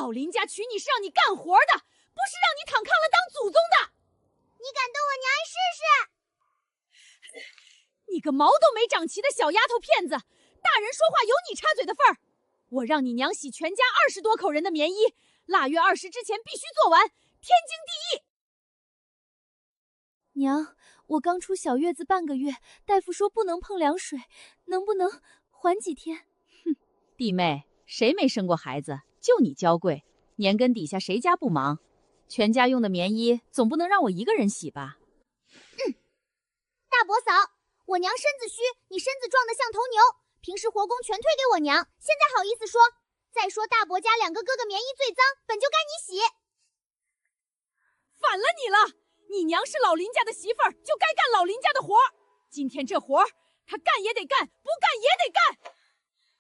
老林家娶你是让你干活的，不是让你躺炕了当祖宗的。你敢动我娘试试！你个毛都没长齐的小丫头片子，大人说话有你插嘴的份儿。我让你娘洗全家20多口人的棉衣，腊月20之前必须做完，天经地义。娘，我刚出小月子半个月，大夫说不能碰凉水，能不能缓几天？哼，弟妹，谁没生过孩子？就你娇贵，年根底下谁家不忙？全家用的棉衣总不能让我一个人洗吧？大伯嫂，我娘身子虚，你身子壮得像头牛，平时活工全推给我娘，现在好意思说？再说大伯家2个哥哥棉衣最脏，本就该你洗。反了你了！你娘是老林家的媳妇儿，就该干老林家的活儿。今天这活儿，她干也得干，不干也得干。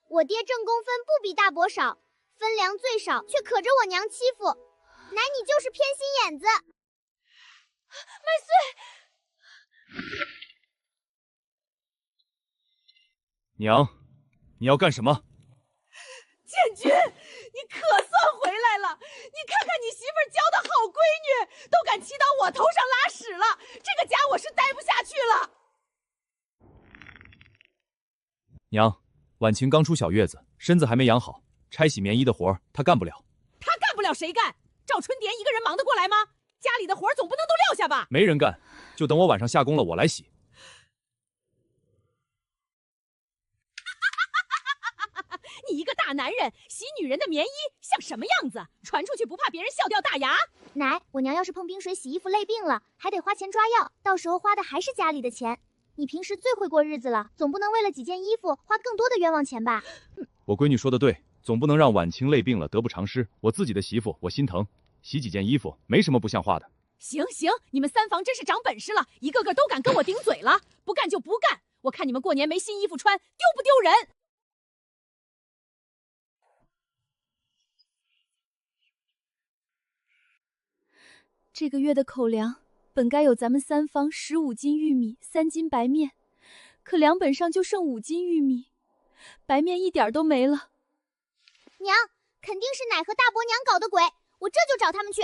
我爹挣工分不比大伯少，分粮最少，却可着我娘欺负，乃你就是偏心眼子。麦穗，娘，你要干什么？建军，你可算回来了！你看看你媳妇儿交的好闺女，都敢骑到我头上拉屎了，这个家我是待不下去了。娘，婉晴刚出小月子，身子还没养好，拆洗棉衣的活她干不了。她干不了谁干？赵春蝶一个人忙得过来吗？家里的活总不能都撂下吧？没人干，就等我晚上下工了，我来洗。你一个大男人洗女人的棉衣像什么样子？传出去不怕别人笑掉大牙？奶，我娘要是碰冰水洗衣服累病了，还得花钱抓药，到时候花的还是家里的钱。你平时最会过日子了，总不能为了几件衣服花更多的冤枉钱吧？我闺女说的对，总不能让婉晴累病了得不偿失。我自己的媳妇，我心疼，洗几件衣服没什么不像话的。行行，你们三房真是长本事了，一个个都敢跟我顶嘴了，不干就不干，我看你们过年没新衣服穿，丢不丢人？这个月的口粮本该有咱们三方15斤玉米，3斤白面，可粮本上就剩5斤玉米，白面一点都没了。娘，肯定是奶和大伯娘搞的鬼，我这就找他们去。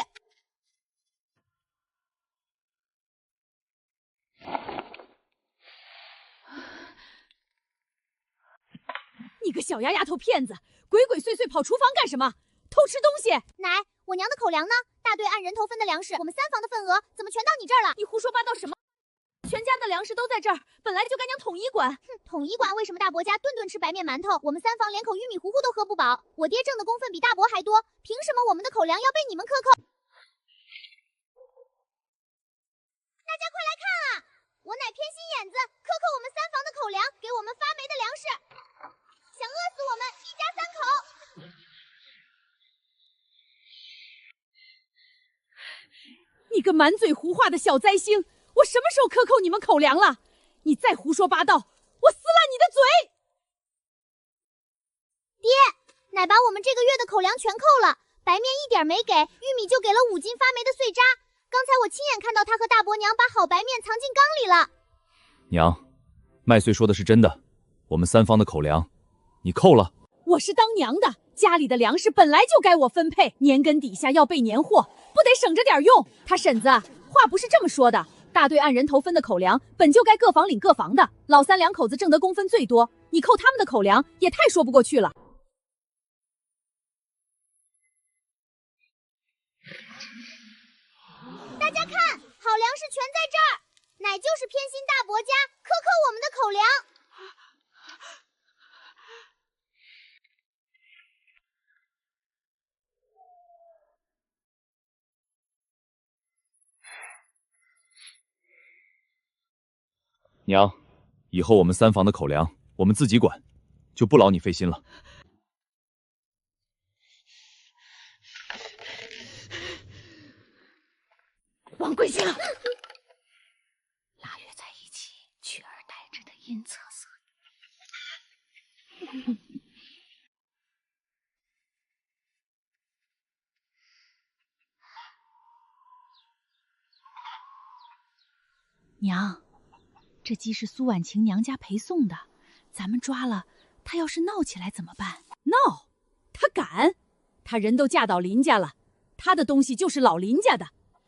你个小丫头片子，鬼鬼祟祟跑厨房干什么？偷吃东西？奶，我娘的口粮呢？大队按人头分的粮食，我们三房的份额怎么全到你这儿了？你胡说八道什么？全家的粮食都在这儿，本来就该娘统一管。哼，统一管？为什么大伯家顿顿吃白面馒头，我们三房连口玉米糊糊都喝不饱？我爹挣的工分比大伯还多，凭什么我们的口粮要被你们克扣？大家快来看啊！我乃偏心眼子，克扣我们三房的口粮，给我们发霉的粮食，想饿死我们一家3口！你个满嘴胡话的小灾星，我什么时候克扣你们口粮了？你再胡说八道，我撕烂你的嘴！爹，奶把我们这个月的口粮全扣了，白面一点没给，玉米就给了5斤发霉的碎渣。刚才我亲眼看到他和大伯娘把好白面藏进缸里了。娘，麦穗说的是真的，我们三方的口粮你扣了。我是当娘的，家里的粮食本来就该我分配，年根底下要备年货，不得省着点用。他婶子话不是这么说的，大队按人头分的口粮本就该各房领各房的，老三2口子挣得工分最多，你扣他们的口粮也太说不过去了。大家看，好粮食全在这儿，奶就是偏心大伯家，克扣我们的口粮。娘，以后我们三房的口粮我们自己管，就不劳你费心了。王贵兴，腊月在一起，取而代之的阴恻色。娘，这鸡是苏婉晴娘家陪送的，咱们抓了，她要是闹起来怎么办？闹？她敢？她人都嫁到林家了，她的东西就是老林家的。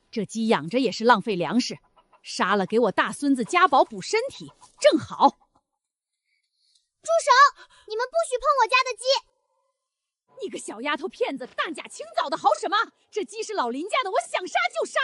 这鸡养着也是浪费粮食，杀了给我大孙子家宝补身体，正好。住手！你们不许碰我家的鸡！你个小丫头片子，大假清早的嚎什么？这鸡是老林家的，我想杀就杀，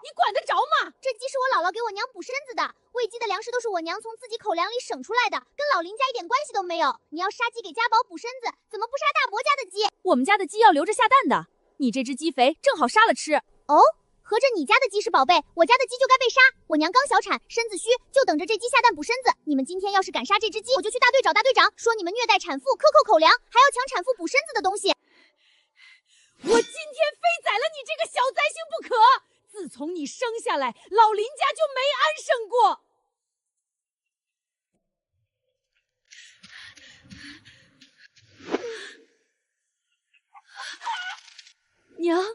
你管得着吗？这鸡是我姥姥给我娘补身子的，喂鸡的粮食都是我娘从自己口粮里省出来的，跟老林家一点关系都没有。你要杀鸡给家宝补身子，怎么不杀大伯家的鸡？我们家的鸡要留着下蛋的，你这只鸡肥，正好杀了吃。哦，合着你家的鸡是宝贝，我家的鸡就该被杀。我娘刚小产，身子虚，就等着这鸡下蛋补身子。你们今天要是敢杀这只鸡，我就去大队找大队长，说你们虐待产妇，克扣口粮，还要抢产妇补身子的东西。我今天非宰了你这个小灾星不可！自从你生下来，老林家就没安生过。娘，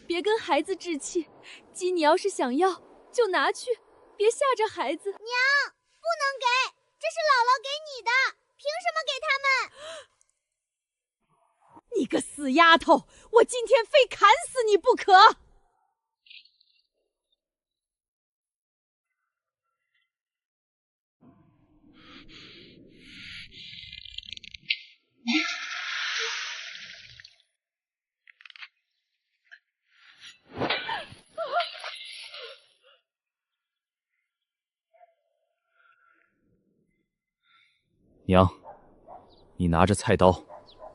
别跟孩子置气，鸡你要是想要，就拿去，别吓着孩子。娘，不能给，这是姥姥给你的，凭什么给他们？你个死丫头，我今天非砍死你不可！娘，你拿着菜刀，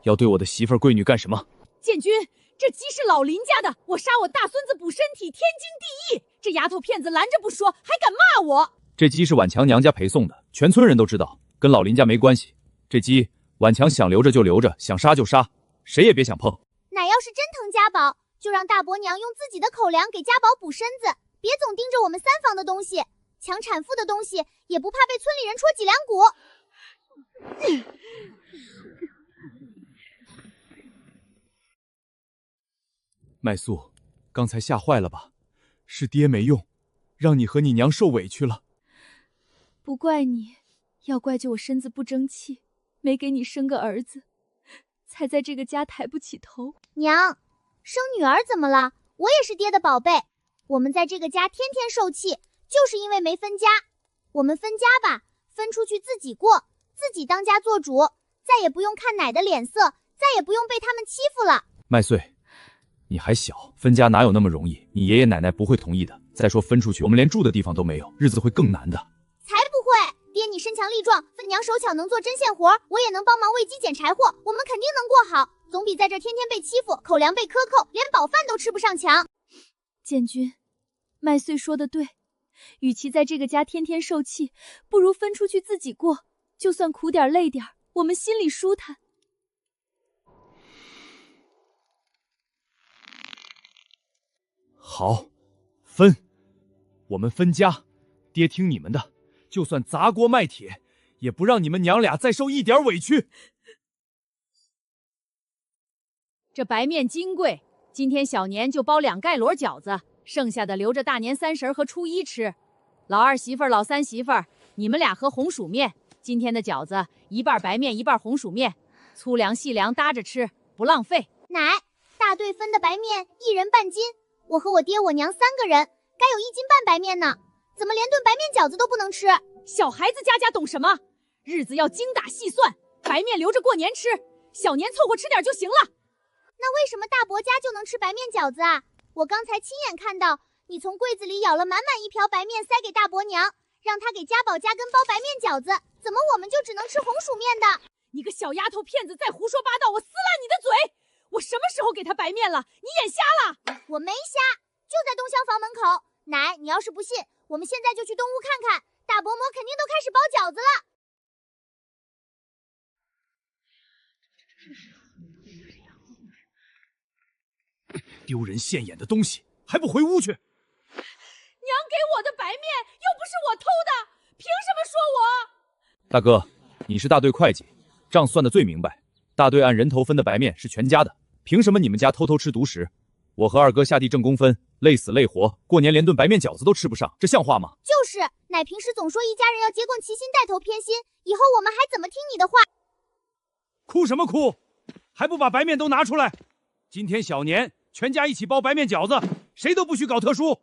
要对我的媳妇儿闺女干什么？建军，这鸡是老林家的，我杀我大孙子补身体，天经地义。这丫头片子拦着不说，还敢骂我！这鸡是婉强娘家陪送的，全村人都知道，跟老林家没关系。这鸡，婉强想留着就留着，想杀就杀，谁也别想碰。奶要是真疼家宝，就让大伯娘用自己的口粮给家宝补身子，别总盯着我们三房的东西，抢产妇的东西，也不怕被村里人戳脊梁骨。麦素，刚才吓坏了吧？是爹没用，让你和你娘受委屈了。不怪你，要怪就我身子不争气，没给你生个儿子，才在这个家抬不起头。娘，生女儿怎么了？我也是爹的宝贝。我们在这个家天天受气，就是因为没分家。我们分家吧，分出去自己过，自己当家做主，再也不用看奶的脸色，再也不用被他们欺负了。麦穗，你还小，分家哪有那么容易？你爷爷奶奶不会同意的。再说分出去，我们连住的地方都没有，日子会更难的。才不会！爹你身强力壮，分娘手巧能做针线活，我也能帮忙喂鸡捡柴火，我们肯定能过好，总比在这天天被欺负，口粮被克扣，连饱饭都吃不上强。建军，麦穗说的对，与其在这个家天天受气，不如分出去自己过，就算苦点累点，我们心里舒坦。好，分，我们分家，爹听你们的，就算砸锅卖铁，也不让你们娘俩再受一点委屈。这白面金贵，今天小年就包2盖箩饺子，剩下的留着大年30和初一吃。老二媳妇儿、老三媳妇儿，你们俩喝红薯面。今天的饺子一半白面，一半红薯面，粗粮细粮搭着吃，不浪费。奶，大队分的白面1人半斤，我和我爹我娘3个人，该有1斤半白面呢，怎么连顿白面饺子都不能吃？小孩子家懂什么？日子要精打细算，白面留着过年吃，小年凑合吃点就行了。那为什么大伯家就能吃白面饺子啊？我刚才亲眼看到你从柜子里舀了满满一瓢白面塞给大伯娘，让她给家宝家跟包白面饺子，怎么我们就只能吃红薯面的？你个小丫头片子，再胡说八道，我撕烂你的嘴！我什么时候给他白面了？你眼瞎了？我没瞎，就在东厢房门口。奶，你要是不信，我们现在就去东屋看看，大伯母肯定都开始包饺子了。丢人现眼的东西，还不回屋去！娘给我的白面又不是我偷的，凭什么说我？大哥，你是大队会计，账算得最明白。大队按人头分的白面是全家的，凭什么你们家偷偷吃独食？我和二哥下地挣工分，累死累活，过年连顿白面饺子都吃不上，这像话吗？就是，奶平时总说一家人要结棍齐心，带头偏心，以后我们还怎么听你的话？哭什么哭？还不把白面都拿出来？今天小年，全家一起包白面饺子，谁都不许搞特殊。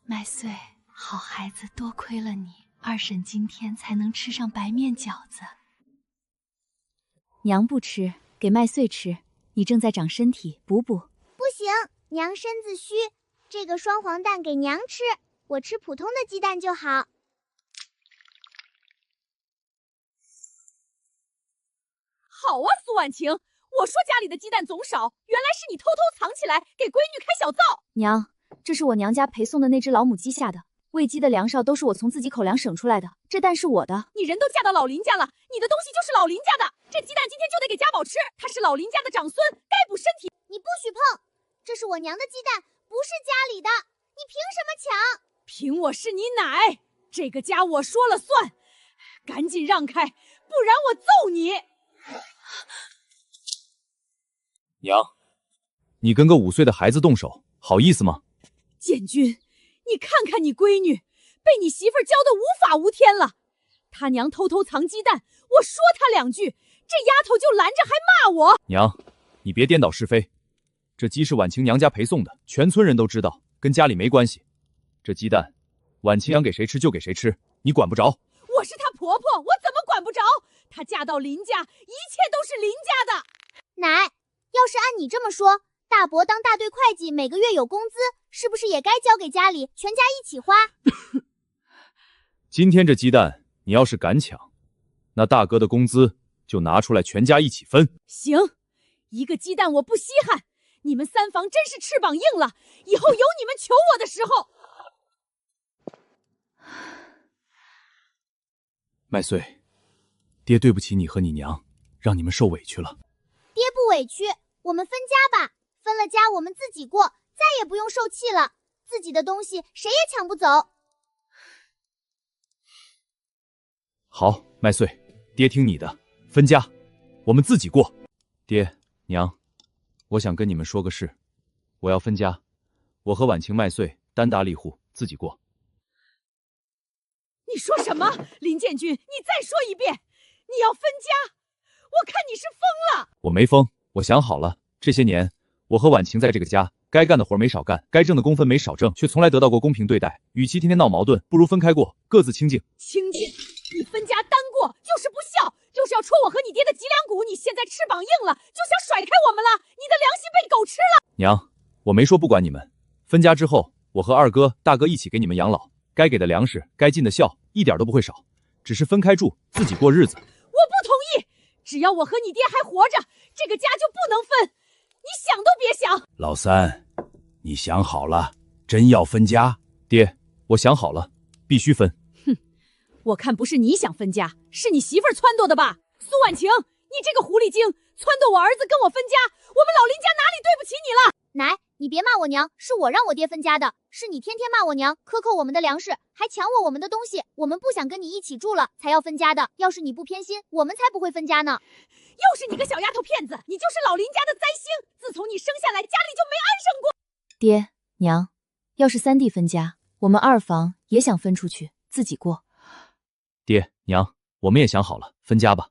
麦穗，好孩子，多亏了你，二婶今天才能吃上白面饺子。娘不吃，给麦穗吃。你正在长身体，补补。不行，娘身子虚，这个双黄蛋给娘吃，我吃普通的鸡蛋就好。好啊，苏婉晴，我说家里的鸡蛋总少，原来是你偷偷藏起来给闺女开小灶。娘，这是我娘家陪送的那只老母鸡下的，喂鸡的粮哨都是我从自己口粮省出来的，这蛋是我的。你人都嫁到老林家了，你的东西就是老林家的，这鸡蛋今天就得给家宝吃，他是老林家的长孙，该补身体。你不许碰，这是我娘的鸡蛋，不是家里的，你凭什么抢？凭我是你奶，这个家我说了算，赶紧让开，不然我揍你。娘，你跟个5岁的孩子动手，好意思吗？建军，你看看你闺女，被你媳妇儿教得无法无天了。他娘偷偷藏鸡蛋，我说她2句，这丫头就拦着还骂我。娘，你别颠倒是非，这鸡是婉晴娘家陪送的，全村人都知道，跟家里没关系。这鸡蛋，婉晴想给谁吃就给谁吃，你管不着。我是她婆婆，我怎么管不着？她嫁到林家，一切都是林家的。奶，要是按你这么说，大伯当大队会计，每个月有工资，是不是也该交给家里，全家一起花？今天这鸡蛋，你要是敢抢，那大哥的工资就拿出来，全家一起分。行，一个鸡蛋我不稀罕，你们3房真是翅膀硬了，以后有你们求我的时候。麦穗，爹对不起你和你娘，让你们受委屈了。爹不委屈，我们分家吧，分了家我们自己过，再也不用受气了，自己的东西谁也抢不走。好，麦穗，爹听你的，分家，我们自己过。爹娘，我想跟你们说个事，我要分家，我和婉晴、麦穗单打理户，自己过。你说什么？林建军，你再说一遍，你要分家？我看你是疯了。我没疯，我想好了，这些年我和婉晴在这个家，该干的活没少干，该挣的工分没少挣，却从来得到过公平对待。与其天天闹矛盾，不如分开过，各自清静。清静？你分家单过就是不孝，就是要戳我和你爹的脊梁骨。你现在翅膀硬了，就想甩开我们了，你的良心被狗吃了。娘，我没说不管你们，分家之后，我和二哥、大哥一起给你们养老，该给的粮食，该尽的孝，一点都不会少，只是分开住，自己过日子。我不同意，只要我和你爹还活着，这个家就不能分，你想都别想。老三，你想好了，真要分家？爹，我想好了，必须分。我看不是你想分家，是你媳妇儿撺掇的吧？苏婉晴，你这个狐狸精，撺掇我儿子跟我分家，我们老林家哪里对不起你了？奶，你别骂我娘，是我让我爹分家的，是你天天骂我娘，克扣我们的粮食，还抢我们的东西，我们不想跟你一起住了，才要分家的。要是你不偏心，我们才不会分家呢。又是你个小丫头片子，你就是老林家的灾星，自从你生下来，家里就没安生过。爹娘，要是3弟分家，我们2房也想分出去，自己过。爹娘，我们也想好了，分家吧。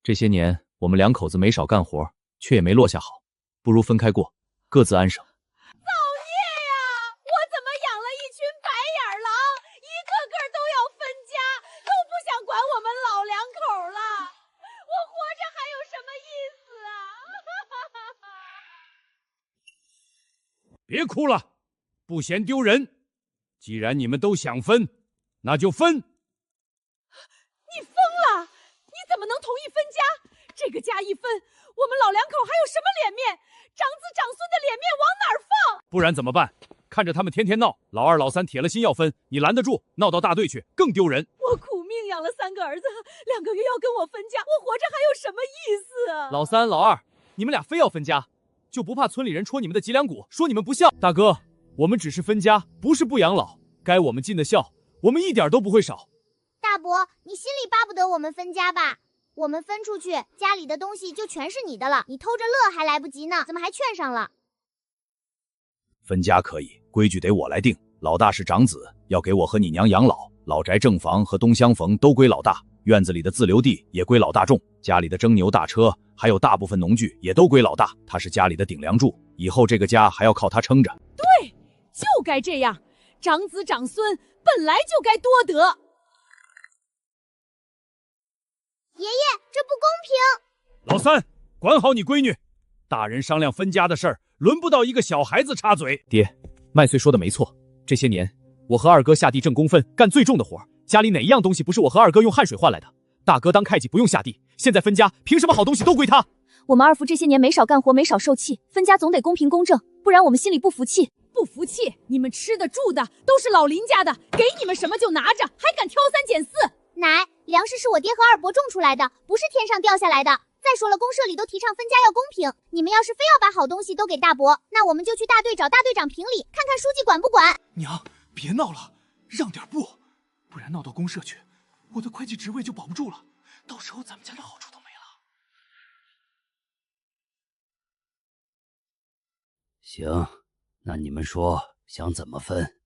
这些年我们2口子没少干活，却也没落下好，不如分开过，各自安生。造孽呀！我怎么养了一群白眼狼，一个个都要分家，都不想管我们老2口了。我活着还有什么意思啊？别哭了，不嫌丢人。既然你们都想分，那就分。你疯了！你怎么能同意分家？这个家一分，我们老2口还有什么脸面？长子长孙的脸面往哪儿放？不然怎么办？看着他们天天闹，老2、老3铁了心要分，你拦得住？闹到大队去，更丢人。我苦命养了3个儿子，2个月要跟我分家，我活着还有什么意思啊？老3、老2，你们俩非要分家，就不怕村里人戳你们的脊梁骨，说你们不孝？大哥，我们只是分家，不是不养老，该我们尽的孝，我们一点都不会少。大伯，你心里巴不得我们分家吧？我们分出去，家里的东西就全是你的了。你偷着乐还来不及呢，怎么还劝上了？分家可以，规矩得我来定。老大是长子，要给我和你娘养老。老宅正房和东厢房都归老大，院子里的自留地也归老大种，家里的蒸牛大车还有大部分农具也都归老大。他是家里的顶梁柱，以后这个家还要靠他撑着。对，就该这样，长子长孙本来就该多得。爷爷，这不公平！老三，管好你闺女，大人商量分家的事儿，轮不到一个小孩子插嘴。爹，麦穗说的没错，这些年我和二哥下地挣工分，干最重的活，家里哪一样东西不是我和二哥用汗水换来的？大哥当会计不用下地，现在分家，凭什么好东西都归他？我们二父这些年没少干活，没少受气，分家总得公平公正，不然我们心里不服气。不服气？你们吃的住的都是老林家的，给你们什么就拿着，还敢挑三拣四？奶，粮食是我爹和二伯种出来的，不是天上掉下来的。再说了，公社里都提倡分家要公平，你们要是非要把好东西都给大伯，那我们就去大队找大队长评理，看看书记管不管。娘，别闹了，让点步，不然闹到公社去，我的会计职位就保不住了，到时候咱们家的好处都没了。行，那你们说想怎么分？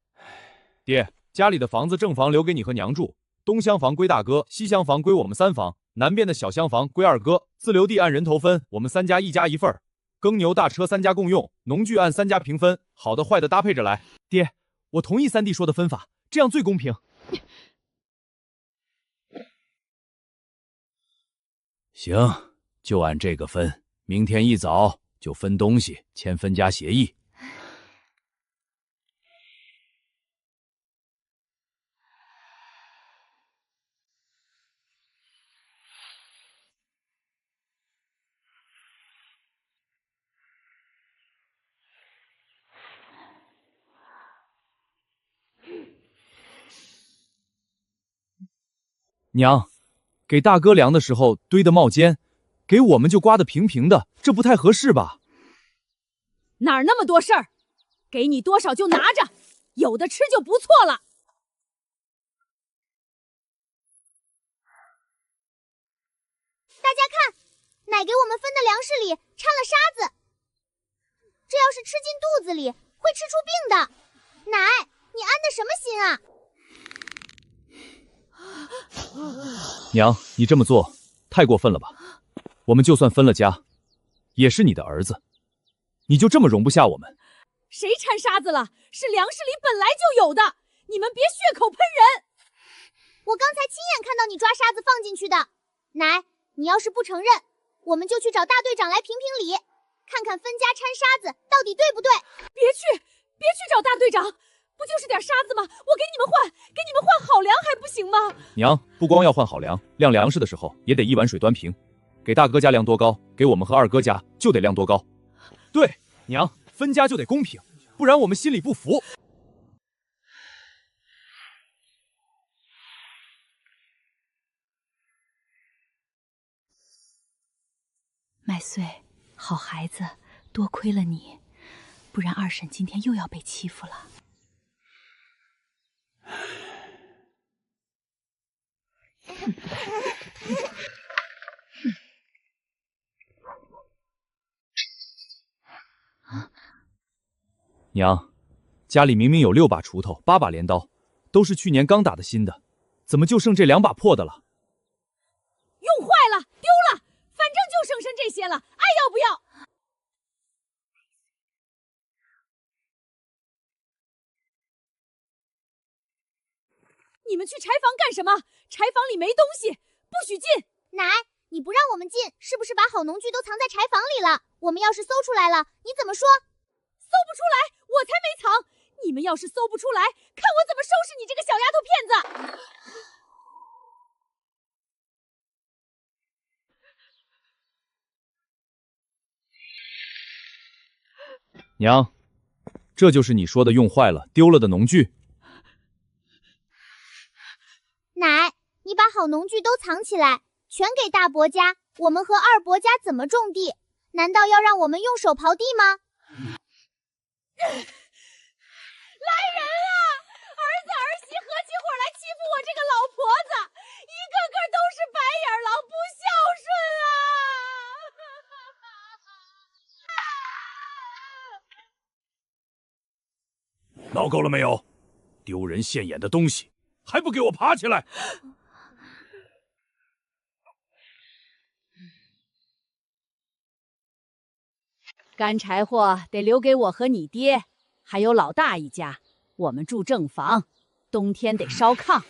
爹，家里的房子正房留给你和娘住，东厢房归大哥，西厢房归我们三房，南边的小厢房归二哥，自留地按人头分，我们三家一家一份，耕牛大车三家共用，农具按三家平分，好的坏的搭配着来。爹，我同意三弟说的分法，这样最公平。行，就按这个分，明天一早就分东西，签分家协议。娘，给大哥量的时候堆得冒尖，给我们就刮得平平的，这不太合适吧？哪儿那么多事儿？给你多少就拿着，有的吃就不错了。大家看，奶给我们分的粮食里掺了沙子，这要是吃进肚子里会吃出病的。奶，你安的什么心啊？娘，你这么做太过分了吧？我们就算分了家，也是你的儿子，你就这么容不下我们？谁掺沙子了？是粮食里本来就有的，你们别血口喷人！我刚才亲眼看到你抓沙子放进去的。奶，你要是不承认，我们就去找大队长来评评理，看看分家掺沙子到底对不对。别去找大队长，不就是点沙子吗？我给你们换好粮还不行吗？娘，不光要换好粮，晾粮食的时候也得一碗水端平，给大哥家晾多高，给我们和二哥家就得晾多高。对，娘，分家就得公平，不然我们心里不服。麦穗，好孩子，多亏了你，不然二婶今天又要被欺负了。娘，家里明明有6把锄头、8把镰刀，都是去年刚打的新的，怎么就剩这2把破的了？用坏了，丢了，反正就剩下这些了，爱要不要？你们去柴房干什么？柴房里没东西，不许进！奶，你不让我们进，是不是把好农具都藏在柴房里了？我们要是搜出来了，你怎么说？搜不出来，我才没藏！你们要是搜不出来，看我怎么收拾你这个小丫头片子！娘，这就是你说的用坏了、丢了的农具？奶，你把好农具都藏起来，全给大伯家，我们和二伯家怎么种地？难道要让我们用手刨地吗？来人啊！儿子儿媳合起伙来欺负我这个老婆子，一个个都是白眼狼，不孝顺啊！闹够了没有？丢人现眼的东西，还不给我爬起来！干柴火得留给我和你爹，还有老大一家。我们住正房，冬天得烧炕。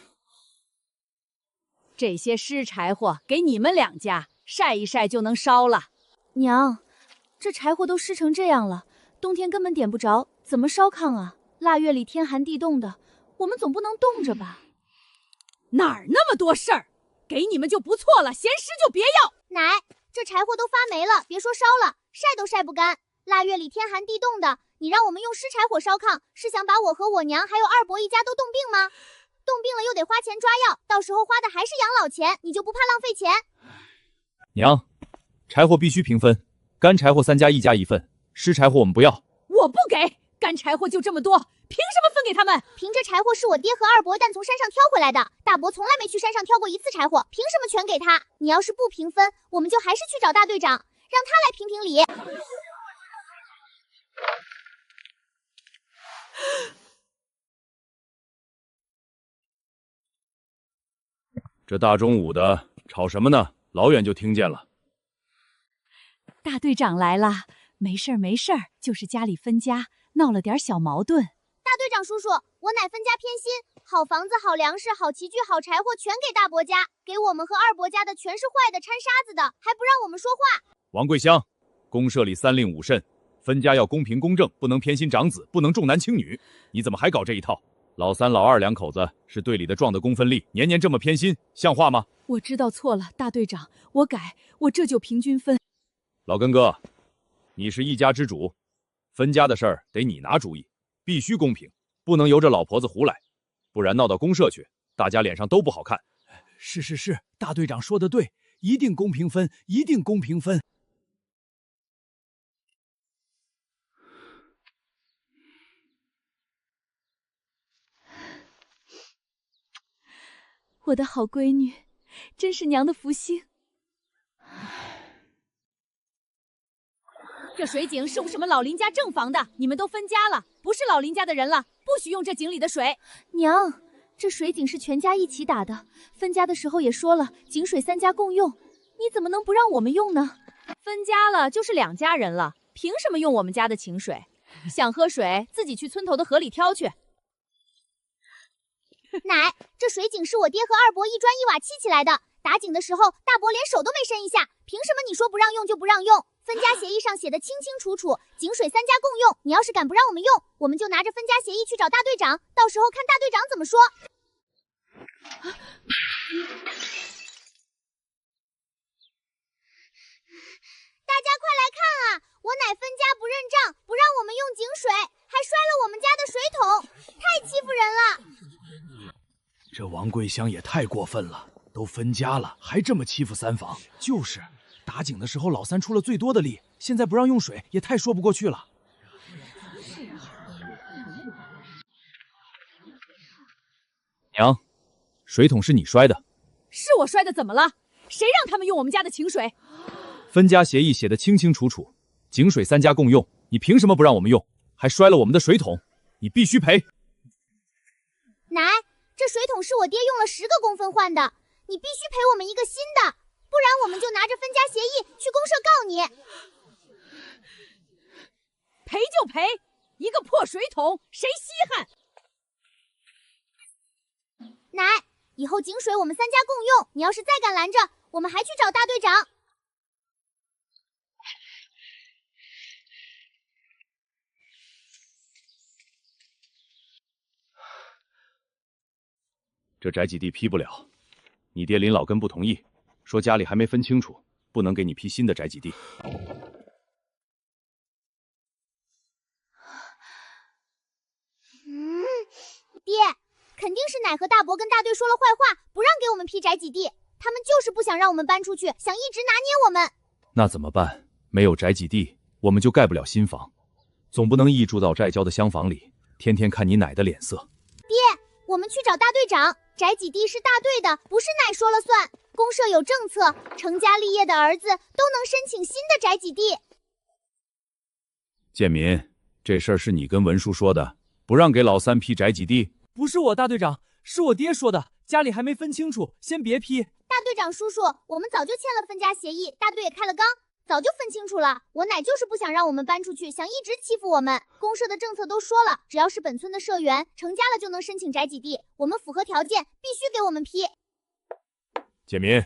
这些湿柴火给你们两家晒一晒就能烧了。娘，这柴火都湿成这样了，冬天根本点不着，怎么烧炕啊？腊月里天寒地冻的，我们总不能冻着吧？哪儿那么多事儿？给你们就不错了，嫌湿就别要。奶，这柴火都发霉了，别说烧了，晒都晒不干。腊月里天寒地冻的，你让我们用湿柴火烧炕，是想把我和我娘还有二伯一家都冻病吗？冻病了又得花钱抓药，到时候花的还是养老钱，你就不怕浪费钱？娘，柴火必须平分，干柴火3家1家1份，湿柴火我们不要。我不给，干柴火就这么多，凭什么分给他们？凭这柴火是我爹和二伯蛋从山上挑回来的，大伯从来没去山上挑过一次柴火，凭什么全给他？你要是不平分，我们就还是去找大队长，让他来评评理。这大中午的吵什么呢？老远就听见了。大队长来了，没事儿没事儿，就是家里分家闹了点小矛盾。大队长叔叔，我乃分家偏心，好房子、好粮食、好器具、好柴火全给大伯家，给我们和二伯家的全是坏的、掺沙子的，还不让我们说话。王桂香，公社里3令5慎，分家要公平公正，不能偏心长子，不能重男轻女。你怎么还搞这一套？老三老二2口子是队里的壮的公分力，年年这么偏心，像话吗？我知道错了，大队长，我改，我这就平均分。老根哥，你是一家之主，分家的事儿得你拿主意，必须公平，不能由着老婆子胡来，不然闹到公社去，大家脸上都不好看。是，大队长说的对，一定公平分，一定公平分。我的好闺女，真是娘的福星。这水井是什么老林家正房的，你们都分家了，不是老林家的人了，不许用这井里的水。娘，这水井是全家一起打的，分家的时候也说了，井水3家共用，你怎么能不让我们用呢？分家了就是2家人了，凭什么用我们家的井水？想喝水自己去村头的河里挑去。奶，这水井是我爹和二伯一砖一瓦砌起来的，打井的时候大伯连手都没伸一下，凭什么你说不让用就不让用？分家协议上写的清清楚楚，井水3家共用，你要是敢不让我们用，我们就拿着分家协议去找大队长，到时候看大队长怎么说。大家快来看啊，我乃分家不认账，不让我们用井水，还摔了我们家的水桶，太欺负人了。这王桂香也太过分了，都分家了，还这么欺负3房。就是，打井的时候老三出了最多的力，现在不让用水，也太说不过去了。娘，水桶是你摔的。是我摔的，怎么了？谁让他们用我们家的井水？分家协议写的清清楚楚，井水3家共用，你凭什么不让我们用？还摔了我们的水桶，你必须赔。奶，这水桶是我爹用了10个公分换的，你必须赔我们一个新的，不然我们就拿着分家协议去公社告你。赔就赔，一个破水桶，谁稀罕？奶，以后井水我们3家共用，你要是再敢拦着，我们还去找大队长。这宅基地批不了，你爹林老根不同意，说家里还没分清楚，不能给你批新的宅基地。爹，肯定是奶和大伯跟大队说了坏话，不让给我们批宅基地，他们就是不想让我们搬出去，想一直拿捏我们。那怎么办？没有宅基地，我们就盖不了新房，总不能一住到寨郊的厢房里，天天看你奶的脸色。爹，我们去找大队长。宅基地是大队的，不是奶说了算。公社有政策，成家立业的儿子都能申请新的宅基地。建民，这事儿是你跟文书说的，不让给老三批宅基地？不是我，大队长，是我爹说的，家里还没分清楚，先别批。大队长叔叔，我们早就签了分家协议，大队也开了缸，早就分清楚了。我奶就是不想让我们搬出去，想一直欺负我们。公社的政策都说了，只要是本村的社员成家了就能申请宅基地，我们符合条件，必须给我们批。建民，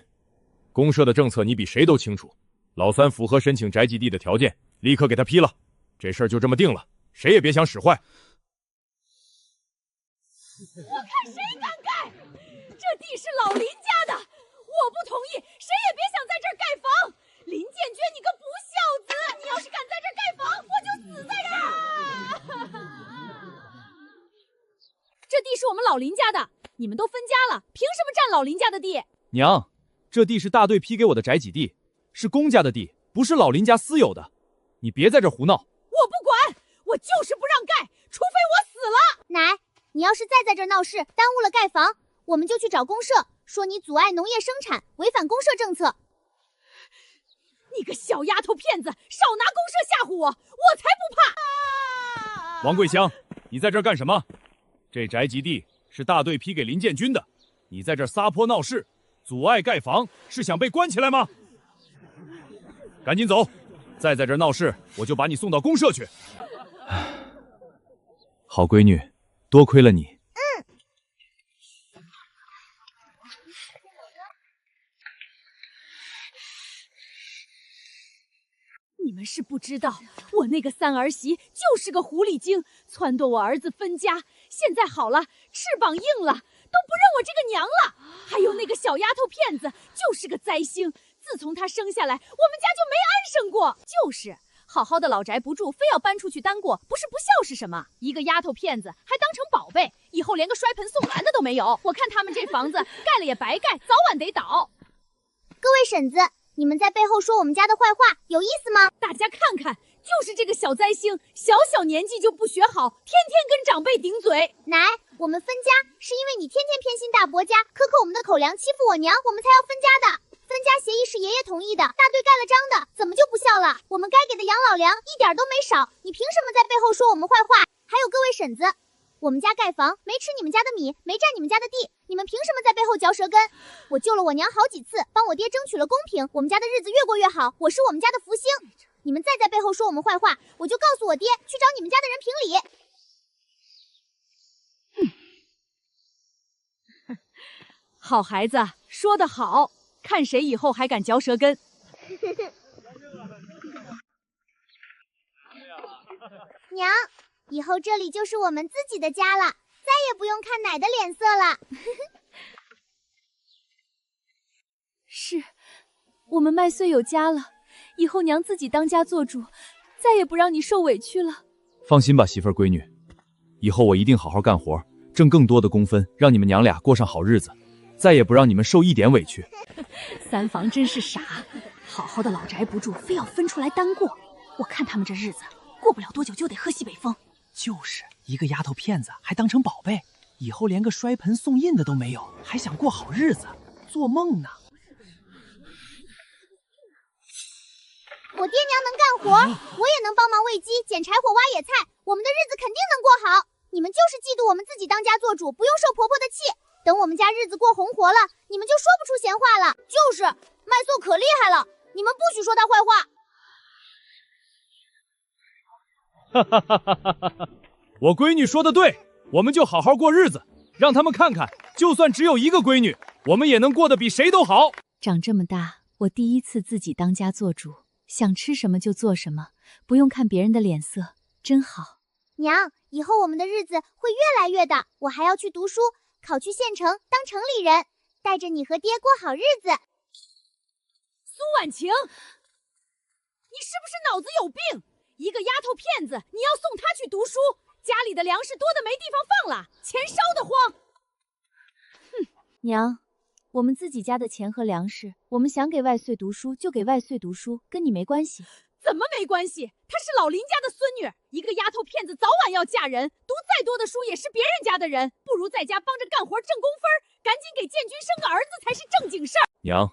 公社的政策你比谁都清楚，老三符合申请宅基地的条件，立刻给他批了。这事儿就这么定了，谁也别想使坏。我看谁敢盖！这地是老林家的，我不同意，谁也别想在这儿盖房。林建军，你个不孝子！你要是敢在这儿盖房，我就死在这儿！这地是我们老林家的，你们都分家了，凭什么占老林家的地？娘，这地是大队批给我的宅基地，是公家的地，不是老林家私有的。你别在这胡闹！我不管，我就是不让盖，除非我死了。奶，你要是再在这儿闹事，耽误了盖房，我们就去找公社，说你阻碍农业生产，违反公社政策。你个小丫头片子，少拿公社吓唬我，我才不怕！王桂香，你在这儿干什么？这宅基地是大队批给林建军的，你在这儿撒泼闹事，阻碍盖房，是想被关起来吗？赶紧走！再在这儿闹事，我就把你送到公社去。好闺女，多亏了你。你们是不知道，我那个三儿媳就是个狐狸精，撺掇我儿子分家。现在好了，翅膀硬了，都不认我这个娘了。还有那个小丫头片子，就是个灾星。自从她生下来，我们家就没安生过。就是好好的老宅不住，非要搬出去单过，不是不孝是什么？一个丫头片子还当成宝贝，以后连个摔盆送篮的都没有。我看他们这房子盖了也白盖，早晚得倒。各位婶子，你们在背后说我们家的坏话，有意思吗？大家看看，就是这个小灾星，小小年纪就不学好，天天跟长辈顶嘴。奶，我们分家是因为你天天偏心大伯家，苛刻我们的口粮，欺负我娘，我们才要分家的。分家协议是爷爷同意的，大队盖了章的，怎么就不孝了？我们该给的养老粮一点都没少，你凭什么在背后说我们坏话？还有各位婶子，我们家盖房没吃你们家的米，没占你们家的地，你们凭什么在背后嚼舌根？我救了我娘好几次，帮我爹争取了公平，我们家的日子越过越好，我是我们家的福星。你们再在背后说我们坏话，我就告诉我爹去找你们家的人评理。好孩子，说得好，看谁以后还敢嚼舌根。娘，以后这里就是我们自己的家了，再也不用看奶的脸色了。是，我们麦穗有家了，以后娘自己当家做主，再也不让你受委屈了。放心吧，媳妇儿闺女，以后我一定好好干活，挣更多的工分，让你们娘俩过上好日子，再也不让你们受一点委屈。三房真是傻，好好的老宅不住，非要分出来单过。我看他们这日子过不了多久就得喝西北风。就是一个丫头片子还当成宝贝，以后连个摔盆送印的都没有，还想过好日子，做梦呢。我爹娘能干活，我也能帮忙喂鸡、捡柴火、挖野菜，我们的日子肯定能过好。你们就是嫉妒我们自己当家做主，不用受婆婆的气。等我们家日子过红火了，你们就说不出闲话了。就是麦穗可厉害了，你们不许说他坏话。我闺女说的对，我们就好好过日子，让他们看看，就算只有一个闺女，我们也能过得比谁都好。长这么大，我第一次自己当家做主，想吃什么就做什么，不用看别人的脸色，真好。娘，以后我们的日子会越来越大，我还要去读书，考去县城当城里人，带着你和爹过好日子。苏婉晴，你是不是脑子有病？一个丫头片子，你要送她去读书，家里的粮食多的没地方放了，钱烧得慌。哼，娘，我们自己家的钱和粮食，我们想给外穗读书就给外穗读书，跟你没关系。怎怎么没关系？她是老林家的孙女，一个丫头片子早晚要嫁人，读再多的书也是别人家的人，不如在家帮着干活挣工分，赶紧给建军生个儿子才是正经事儿。娘，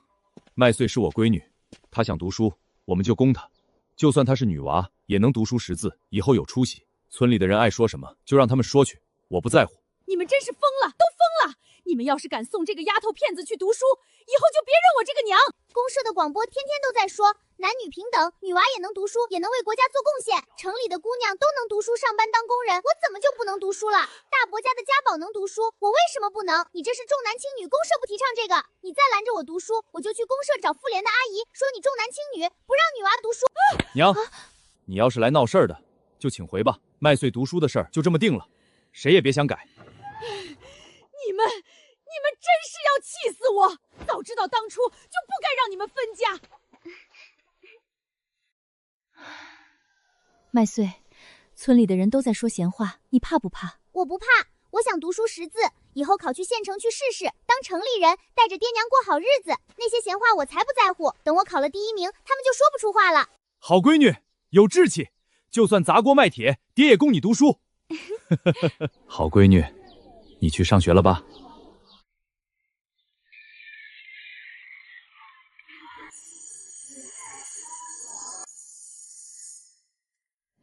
麦穗是我闺女，她想读书，我们就供她。就算她是女娃，也能读书识字，以后有出息。村里的人爱说什么，就让他们说去，我不在乎。你们真是疯了，都疯了！你们要是敢送这个丫头片子去读书，以后就别认我这个娘。公社的广播天天都在说男女平等，女娃也能读书，也能为国家做贡献。城里的姑娘都能读书，上班当工人，我怎么就不能读书了？大伯家的家宝能读书，我为什么不能？你这是重男轻女，公社不提倡这个。你再拦着我读书，我就去公社找妇联的阿姨，说你重男轻女，不让女娃读书。娘，你要是来闹事儿的，就请回吧。麦穗读书的事儿就这么定了，谁也别想改。你们真是要气死我！早知道当初就不该让你们分家。麦穗，村里的人都在说闲话，你怕不怕？我不怕，我想读书识字，以后考去县城去试试，当城里人，带着爹娘过好日子。那些闲话我才不在乎，等我考了第1名，他们就说不出话了。好闺女，有志气，就算砸锅卖铁，爹也供你读书。好闺女，你去上学了吧？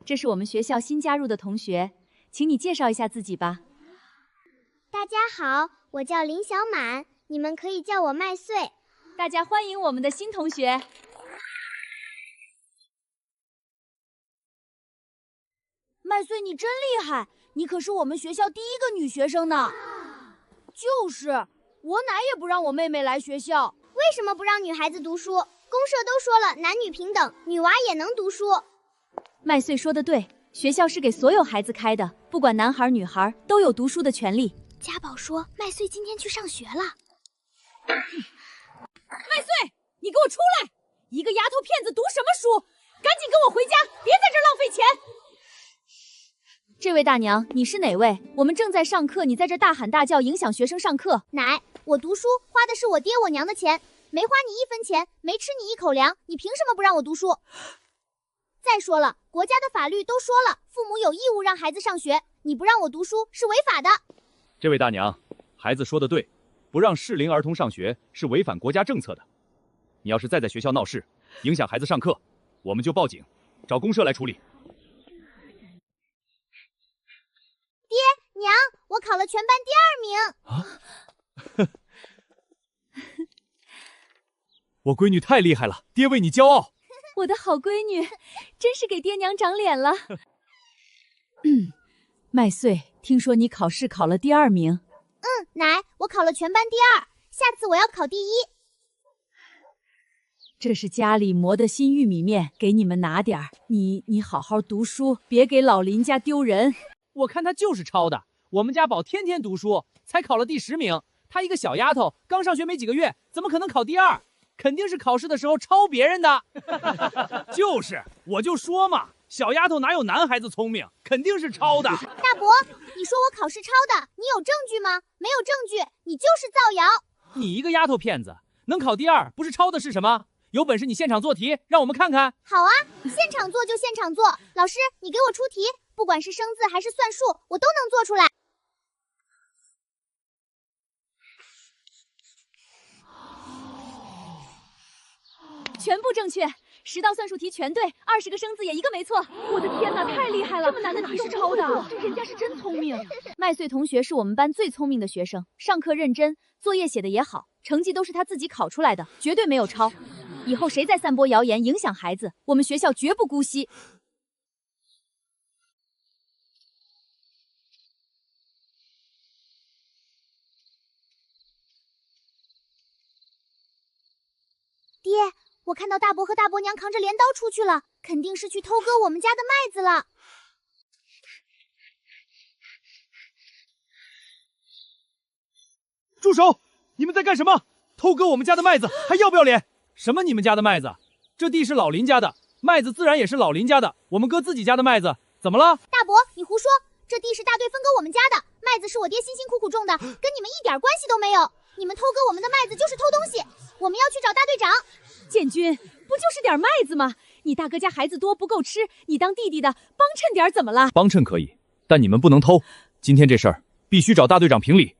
这是我们学校新加入的同学，请你介绍一下自己吧。大家好，我叫林小满，你们可以叫我麦穗。大家欢迎我们的新同学。麦穗，你真厉害，你可是我们学校第1个女学生呢。就是，我奶也不让我妹妹来学校。为什么不让女孩子读书？公社都说了，男女平等，女娃也能读书。麦穗说的对，学校是给所有孩子开的，不管男孩女孩都有读书的权利。家宝说麦穗今天去上学了。麦穗，你给我出来！一个丫头片子读什么书？赶紧跟我回家，别在这儿浪费钱。这位大娘，你是哪位？我们正在上课，你在这大喊大叫，影响学生上课。奶，我读书花的是我爹我娘的钱，没花你1分钱，没吃你1口粮，你凭什么不让我读书？再说了，国家的法律都说了，父母有义务让孩子上学，你不让我读书是违法的。这位大娘，孩子说的对，不让适龄儿童上学是违反国家政策的。你要是再在学校闹事，影响孩子上课，我们就报警，找公社来处理。爹娘，我考了全班第2名。我闺女太厉害了，爹为你骄傲。我的好闺女，真是给爹娘长脸了。麦穗，听说你考试考了第2名。奶，我考了全班第2，下次我要考第1。这是家里磨的新玉米面，给你们拿点儿。你好好读书，别给老林家丢人。我看她就是抄的。我们家宝天天读书，才考了第10名。她一个小丫头，刚上学没几个月，怎么可能考第2？肯定是考试的时候抄别人的。就是，我就说嘛，小丫头哪有男孩子聪明，肯定是抄的。大伯，你说我考试抄的，你有证据吗？没有证据，你就是造谣。你一个丫头片子，能考第2，不是抄的是什么？有本事你现场做题，让我们看看。好啊，现场做就现场做。老师，你给我出题，不管是生字还是算术，我都能做出来。全部正确，10道算术题全对，20个生字也1个没错。我的天哪，太厉害了！这么难的题都抄的，这人家是真聪明。麦穗同学是我们班最聪明的学生，上课认真，作业写的也好，成绩都是他自己考出来的，绝对没有抄。以后谁再散播谣言影响孩子，我们学校绝不姑息。爹，我看到大伯和大伯娘扛着镰刀出去了，肯定是去偷割我们家的麦子了。住手！你们在干什么？偷割我们家的麦子，还要不要脸？什么你们家的麦子？这地是老林家的，麦子自然也是老林家的。我们割自己家的麦子，怎么了？大伯，你胡说！这地是大队分割我们家的，麦子是我爹辛辛苦苦种的，跟你们一点关系都没有。你们偷割我们的麦子就是偷东西，我们要去找大队长。建军，不就是点麦子吗？你大哥家孩子多不够吃，你当弟弟的帮衬点怎么了？帮衬可以，但你们不能偷。今天这事儿必须找大队长评理。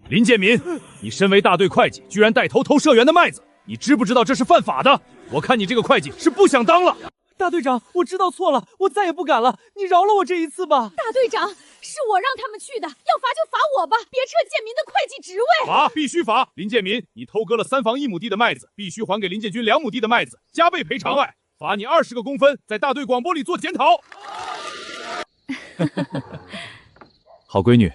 林建民，你身为大队会计，居然带头偷社员的麦子，你知不知道这是犯法的？我看你这个会计是不想当了。大队长，我知道错了，我再也不敢了，你饶了我这一次吧。大队长，是我让他们去的，要罚就罚我吧，别撤建民的会计职位。罚，必须罚！林建民，你偷割了3房1亩地的麦子，必须还给林建军2亩地的麦子，加倍赔偿外，罚你20个公分，在大队广播里做检讨。好闺女，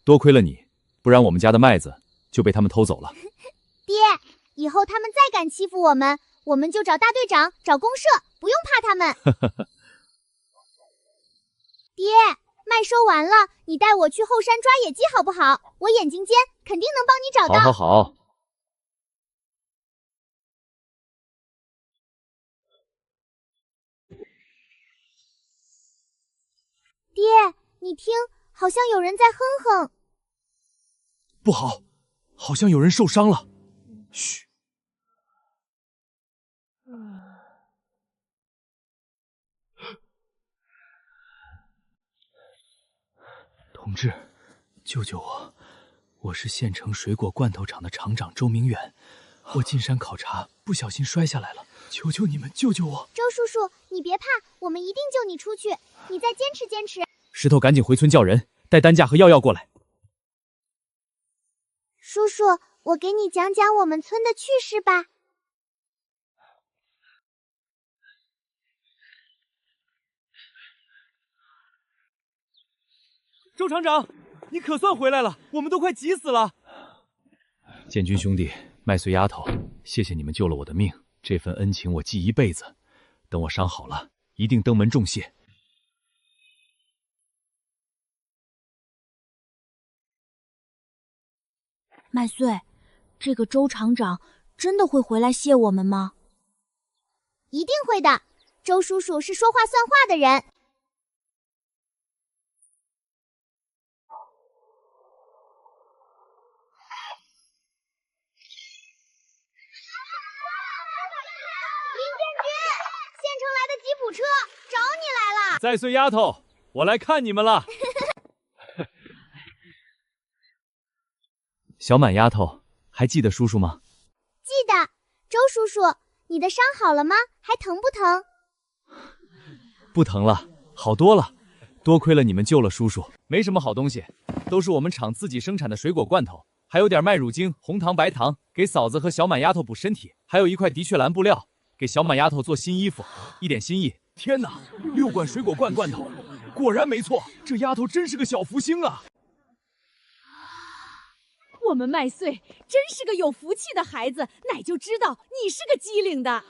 多亏了你，不然我们家的麦子就被他们偷走了。爹，以后他们再敢欺负我们，我们就找大队长，找公社，不用怕他们。爹，麦收完了，你带我去后山抓野鸡好不好？我眼睛尖，肯定能帮你找到。好。爹，你听，好像有人在哼哼。不好，好像有人受伤了。嘘。同志，救救我！我是县城水果罐头厂的厂长周明远，我进山考察，不小心摔下来了，求求你们救救我！周叔叔，你别怕，我们一定救你出去，你再坚持坚持。石头，赶紧回村叫人，带担架和药过来。叔叔，我给你讲讲我们村的趣事吧。周厂长，你可算回来了，我们都快急死了。建军兄弟，麦穗丫头，谢谢你们救了我的命，这份恩情我记一辈子。等我伤好了，一定登门重谢。麦穗，这个周厂长真的会回来谢我们吗？一定会的，周叔叔是说话算话的人。林建军，县城来的吉普车找你来了。再穗丫头，我来看你们了。小满丫头，还记得叔叔吗？记得。周叔叔，你的伤好了吗？还疼不疼？不疼了，好多了。多亏了你们救了叔叔。没什么好东西，都是我们厂自己生产的水果罐头，还有点麦乳精、红糖、白糖，给嫂子和小满丫头补身体，还有一块的确蓝布料，给小满丫头做新衣服，一点心意。天哪，6罐水果罐头，果然没错，这丫头真是个小福星啊！我们麦穗真是个有福气的孩子，奶就知道你是个机灵的。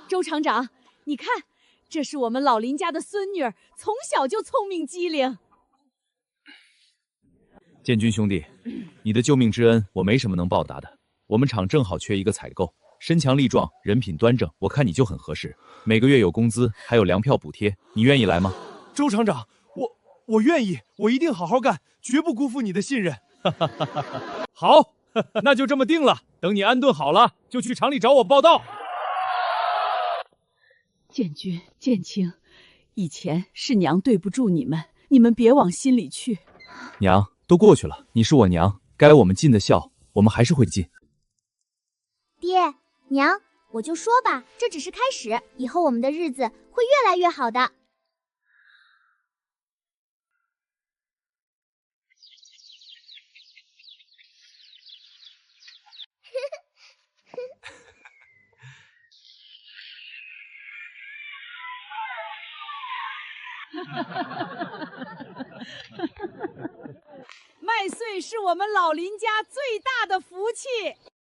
周厂长，你看，这是我们老林家的孙女儿，从小就聪明机灵。建军兄弟，你的救命之恩我没什么能报答的。我们厂正好缺一个采购，身强力壮，人品端正，我看你就很合适。每个月有工资，还有粮票补贴，你愿意来吗？周厂长，我愿意，我一定好好干，绝不辜负你的信任。好，那就这么定了。等你安顿好了，就去厂里找我报到。建军、建清，以前是娘对不住你们，你们别往心里去。娘，都过去了，你是我娘，该我们尽的孝，我们还是会尽。爹娘，我就说吧，这只是开始，以后我们的日子会越来越好的。麦穗是我们老林家最大的福气。